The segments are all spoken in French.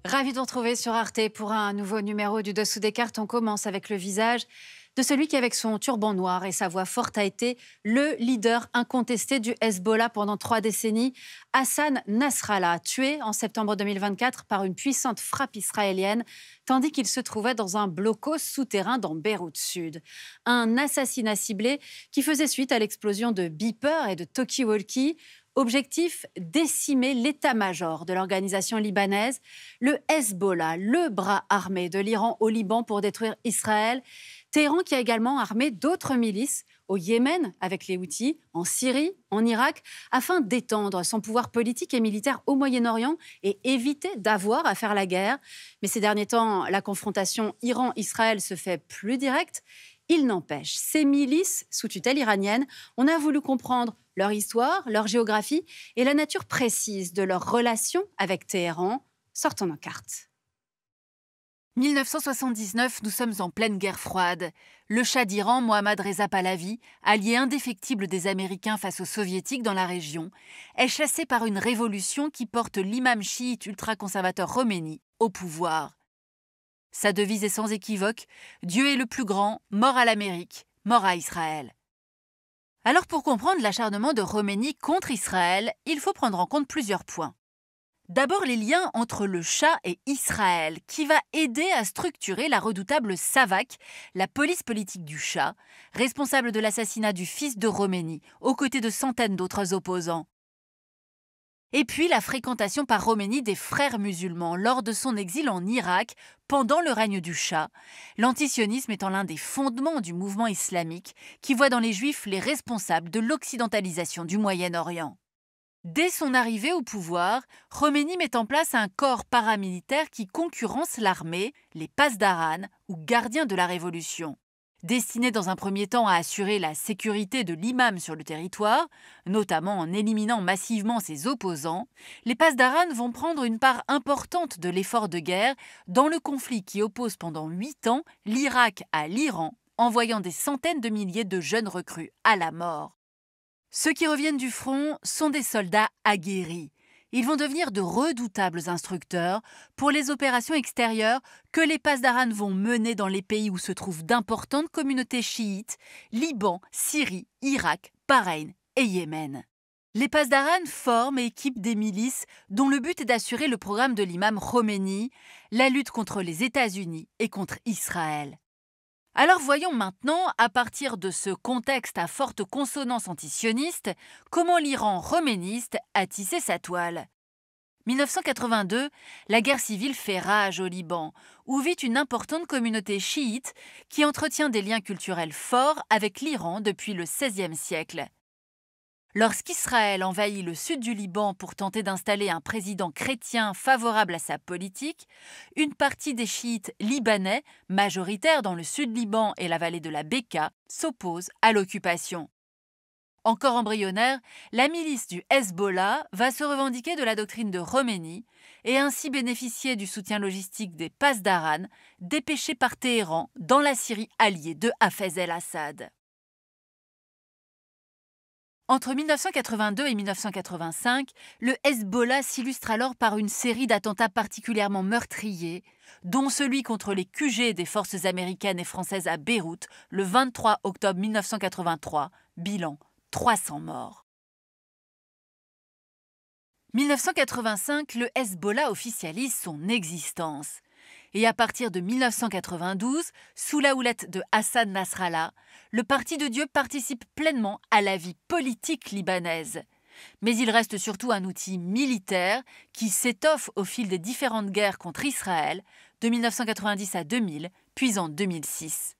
Ravi de vous retrouver sur Arte pour un nouveau numéro du Dessous des cartes. On commence avec le visage de celui qui, avec son turban noir et sa voix forte, a été le leader incontesté du Hezbollah pendant 3 décennies, Hassan Nasrallah, tué en septembre 2024 par une puissante frappe israélienne, tandis qu'il se trouvait dans un blocos souterrain dans Beyrouth Sud. Un assassinat ciblé qui faisait suite à l'explosion de beepers et de talkie-walkie. Objectif, décimer l'état-major de l'organisation libanaise, le Hezbollah, le bras armé de l'Iran au Liban pour détruire Israël. Téhéran qui a également armé d'autres milices au Yémen avec les Houthis, en Syrie, en Irak, afin d'étendre son pouvoir politique et militaire au Moyen-Orient et éviter d'avoir à faire la guerre. Mais ces derniers temps, la confrontation Iran-Israël se fait plus directe. Il n'empêche, ces milices sous tutelle iranienne, on a voulu comprendre leur histoire, leur géographie et la nature précise de leur relation avec Téhéran. Sortons nos cartes. 1979, nous sommes en pleine guerre froide. Le Shah d'Iran, Mohammad Reza Pahlavi, allié indéfectible des Américains face aux Soviétiques dans la région, est chassé par une révolution qui porte l'imam chiite ultra-conservateur Khomeini au pouvoir. Sa devise est sans équivoque « Dieu est le plus grand, mort à l'Amérique, mort à Israël ». Alors pour comprendre l'acharnement de Khomeini contre Israël, il faut prendre en compte plusieurs points. D'abord les liens entre le Shah et Israël, qui va aider à structurer la redoutable SAVAK, la police politique du Shah, responsable de l'assassinat du fils de Khomeini, aux côtés de centaines d'autres opposants. Et puis la fréquentation par Khomeini des frères musulmans lors de son exil en Irak pendant le règne du Shah, l'antisionisme étant l'un des fondements du mouvement islamique qui voit dans les Juifs les responsables de l'occidentalisation du Moyen-Orient. Dès son arrivée au pouvoir, Khomeini met en place un corps paramilitaire qui concurrence l'armée, les Pasdaran ou gardiens de la Révolution. Destinés dans un premier temps à assurer la sécurité de l'imam sur le territoire, notamment en éliminant massivement ses opposants, les Pasdaran vont prendre une part importante de l'effort de guerre dans le conflit qui oppose pendant 8 ans l'Irak à l'Iran, envoyant des centaines de milliers de jeunes recrues à la mort. Ceux qui reviennent du front sont des soldats aguerris. Ils vont devenir de redoutables instructeurs pour les opérations extérieures que les Pasdaran vont mener dans les pays où se trouvent d'importantes communautés chiites, Liban, Syrie, Irak, Bahreïn et Yémen. Les Pasdaran forment et équipent des milices dont le but est d'assurer le programme de l'imam Khomeini, la lutte contre les États-Unis et contre Israël. Alors voyons maintenant, à partir de ce contexte à forte consonance antisioniste, comment l'Iran khoméniste a tissé sa toile. 1982, la guerre civile fait rage au Liban, où vit une importante communauté chiite qui entretient des liens culturels forts avec l'Iran depuis le XVIe siècle. Lorsqu'Israël envahit le sud du Liban pour tenter d'installer un président chrétien favorable à sa politique, une partie des chiites libanais, majoritaires dans le sud Liban et la vallée de la Bekaa, s'oppose à l'occupation. Encore embryonnaire, la milice du Hezbollah va se revendiquer de la doctrine de Khomeini et ainsi bénéficier du soutien logistique des Pasdaran, dépêchés par Téhéran dans la Syrie alliée de Hafez el-Assad. Entre 1982 et 1985, le Hezbollah s'illustre alors par une série d'attentats particulièrement meurtriers, dont celui contre les QG des forces américaines et françaises à Beyrouth le 23 octobre 1983, bilan 300 morts. 1985, le Hezbollah officialise son existence. Et à partir de 1992, sous la houlette de Hassan Nasrallah, le Parti de Dieu participe pleinement à la vie politique libanaise. Mais il reste surtout un outil militaire qui s'étoffe au fil des différentes guerres contre Israël, de 1990 à 2000, puis en 2006.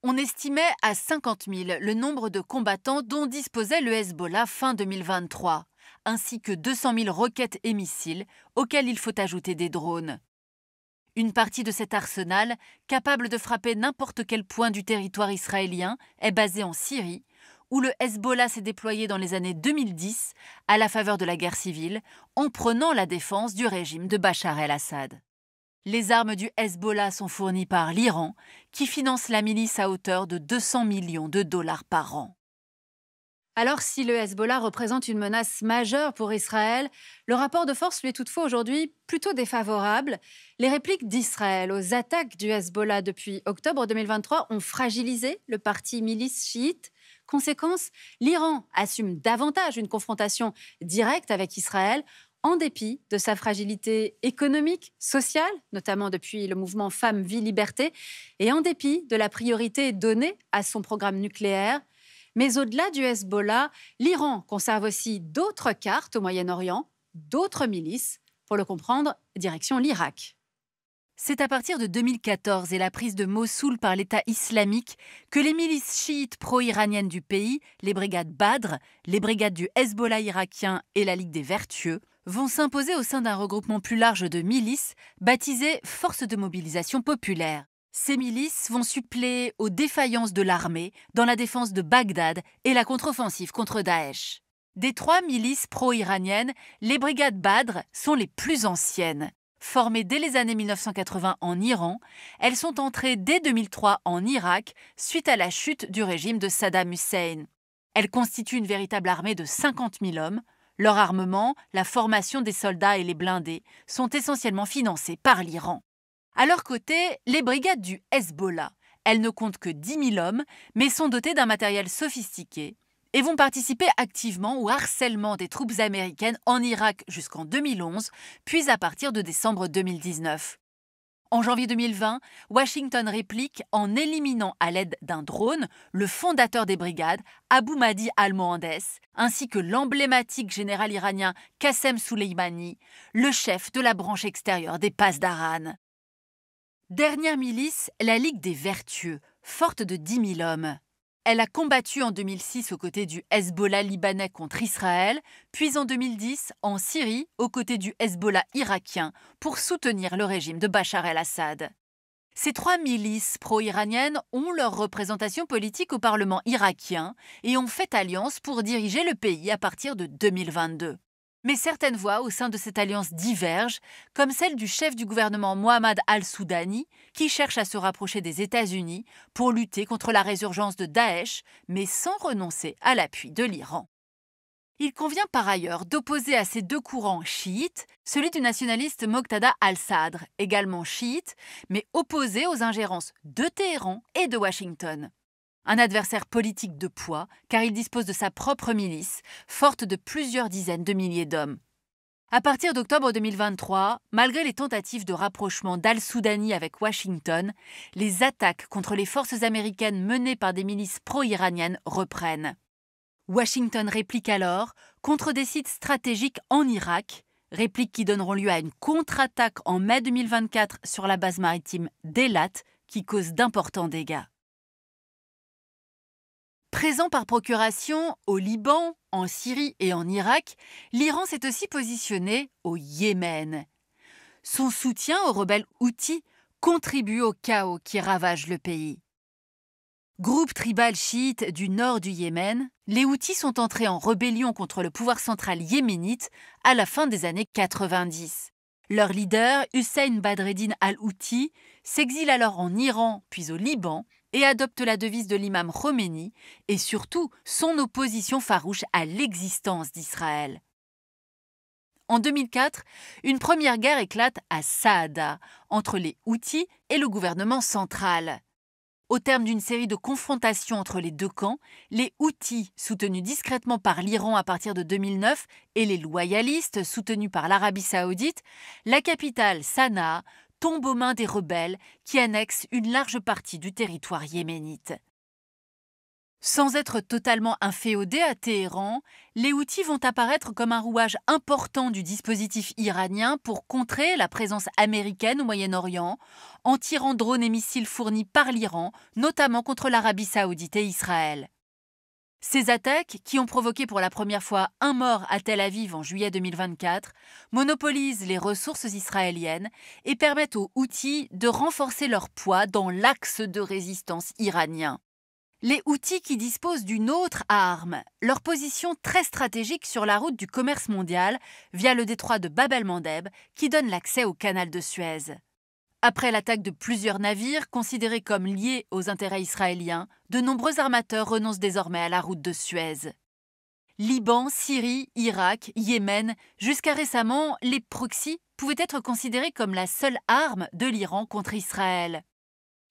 On estimait à 50 000 le nombre de combattants dont disposait le Hezbollah fin 2023, ainsi que 200 000 roquettes et missiles, auxquels il faut ajouter des drones. Une partie de cet arsenal, capable de frapper n'importe quel point du territoire israélien, est basée en Syrie, où le Hezbollah s'est déployé dans les années 2010 à la faveur de la guerre civile, en prenant la défense du régime de Bachar el-Assad. Les armes du Hezbollah sont fournies par l'Iran, qui finance la milice à hauteur de 200 millions de dollars par an. Alors, si le Hezbollah représente une menace majeure pour Israël, le rapport de force lui est toutefois aujourd'hui plutôt défavorable. Les répliques d'Israël aux attaques du Hezbollah depuis octobre 2023 ont fragilisé le parti milice chiite. Conséquence, l'Iran assume davantage une confrontation directe avec Israël en dépit de sa fragilité économique, sociale, notamment depuis le mouvement Femmes, Vie, Liberté, et en dépit de la priorité donnée à son programme nucléaire. Mais au-delà du Hezbollah, l'Iran conserve aussi d'autres cartes au Moyen-Orient, d'autres milices. Pour le comprendre, direction l'Irak. C'est à partir de 2014 et la prise de Mossoul par l'État islamique que les milices chiites pro-iraniennes du pays, les brigades Badr, les brigades du Hezbollah irakien et la Ligue des Vertueux, vont s'imposer au sein d'un regroupement plus large de milices baptisé Forces de mobilisation populaire. Ces milices vont suppléer aux défaillances de l'armée dans la défense de Bagdad et la contre-offensive contre Daesh. Des 3 milices pro-iraniennes, les brigades Badr sont les plus anciennes. Formées dès les années 1980 en Iran, elles sont entrées dès 2003 en Irak suite à la chute du régime de Saddam Hussein. Elles constituent une véritable armée de 50 000 hommes. Leur armement, la formation des soldats et les blindés sont essentiellement financés par l'Iran. À leur côté, les brigades du Hezbollah, elles ne comptent que 10 000 hommes, mais sont dotées d'un matériel sophistiqué et vont participer activement au harcèlement des troupes américaines en Irak jusqu'en 2011, puis à partir de décembre 2019. En janvier 2020, Washington réplique en éliminant à l'aide d'un drone le fondateur des brigades, Abu Mahdi al-Mohandes, ainsi que l'emblématique général iranien Qassem Soleimani, le chef de la branche extérieure des Pasdaran. Dernière milice, la Ligue des Vertueux, forte de 10 000 hommes. Elle a combattu en 2006 aux côtés du Hezbollah libanais contre Israël, puis en 2010 en Syrie aux côtés du Hezbollah irakien pour soutenir le régime de Bachar el-Assad. Ces 3 milices pro-iraniennes ont leur représentation politique au Parlement irakien et ont fait alliance pour diriger le pays à partir de 2022. Mais certaines voix au sein de cette alliance divergent, comme celle du chef du gouvernement Mohammad al-Soudani, qui cherche à se rapprocher des États-Unis pour lutter contre la résurgence de Daesh, mais sans renoncer à l'appui de l'Iran. Il convient par ailleurs d'opposer à ces 2 courants chiites celui du nationaliste Moqtada al-Sadr, également chiite, mais opposé aux ingérences de Téhéran et de Washington. Un adversaire politique de poids, car il dispose de sa propre milice, forte de plusieurs dizaines de milliers d'hommes. À partir d'octobre 2023, malgré les tentatives de rapprochement d'al-Soudani avec Washington, les attaques contre les forces américaines menées par des milices pro-iraniennes reprennent. Washington réplique alors contre des sites stratégiques en Irak, répliques qui donneront lieu à une contre-attaque en mai 2024 sur la base maritime d'Eilat, qui cause d'importants dégâts. Présent par procuration au Liban, en Syrie et en Irak, l'Iran s'est aussi positionné au Yémen. Son soutien aux rebelles Houthis contribue au chaos qui ravage le pays. Groupe tribal chiite du nord du Yémen, les Houthis sont entrés en rébellion contre le pouvoir central yéménite à la fin des années 90. Leur leader, Hussein Badreddine al-Houthi, s'exile alors en Iran puis au Liban et adopte la devise de l'imam Khomeini et surtout son opposition farouche à l'existence d'Israël. En 2004, une première guerre éclate à Saada entre les Houthis et le gouvernement central. Au terme d'une série de confrontations entre les 2 camps, les Houthis, soutenus discrètement par l'Iran à partir de 2009, et les loyalistes, soutenus par l'Arabie saoudite, la capitale, Sanaa, tombe aux mains des rebelles qui annexent une large partie du territoire yéménite. Sans être totalement inféodés à Téhéran, les Houthis vont apparaître comme un rouage important du dispositif iranien pour contrer la présence américaine au Moyen-Orient, en tirant drones et missiles fournis par l'Iran, notamment contre l'Arabie saoudite et Israël. Ces attaques, qui ont provoqué pour la première fois un mort à Tel Aviv en juillet 2024, monopolisent les ressources israéliennes et permettent aux Houthis de renforcer leur poids dans l'axe de résistance iranien. Les Houthis qui disposent d'une autre arme, leur position très stratégique sur la route du commerce mondial via le détroit de Bab el-Mandeb qui donne l'accès au canal de Suez. Après l'attaque de plusieurs navires considérés comme liés aux intérêts israéliens, de nombreux armateurs renoncent désormais à la route de Suez. Liban, Syrie, Irak, Yémen, jusqu'à récemment, les proxys pouvaient être considérés comme la seule arme de l'Iran contre Israël.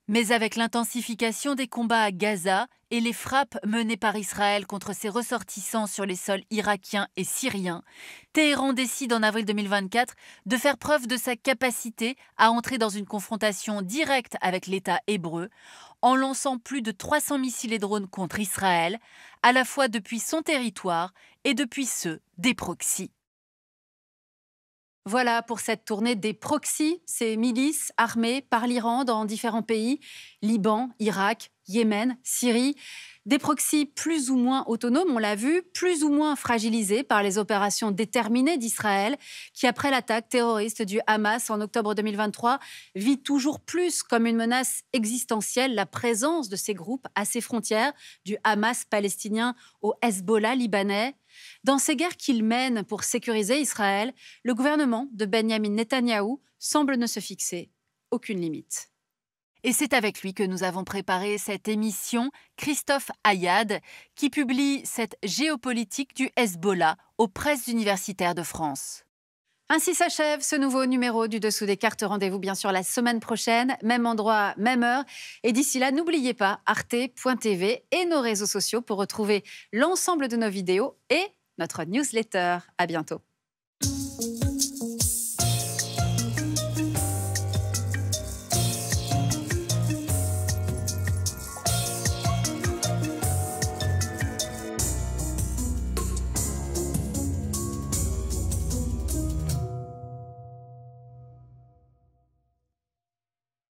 Mais avec l'intensification des combats à Gaza et les frappes menées par Israël contre ses ressortissants sur les sols irakiens et syriens, Téhéran décide en avril 2024 de faire preuve de sa capacité à entrer dans une confrontation directe avec l'État hébreu en lançant plus de 300 missiles et drones contre Israël, à la fois depuis son territoire et depuis ceux des proxys. Voilà pour cette tournée des proxys, ces milices armées par l'Iran dans différents pays, Liban, Irak, Yémen, Syrie. Des proxys plus ou moins autonomes, on l'a vu, plus ou moins fragilisés par les opérations déterminées d'Israël, qui après l'attaque terroriste du Hamas en octobre 2023, vit toujours plus comme une menace existentielle la présence de ces groupes à ses frontières, du Hamas palestinien au Hezbollah libanais. Dans ces guerres qu'il mène pour sécuriser Israël, le gouvernement de Benyamin Netanyahou semble ne se fixer aucune limite. Et c'est avec lui que nous avons préparé cette émission, Christophe Ayad, qui publie cette géopolitique du Hezbollah aux presses universitaires de France. Ainsi s'achève ce nouveau numéro du Dessous des cartes. Rendez-vous bien sûr la semaine prochaine, même endroit, même heure. Et d'ici là, n'oubliez pas arte.tv et nos réseaux sociaux pour retrouver l'ensemble de nos vidéos et notre newsletter. À bientôt.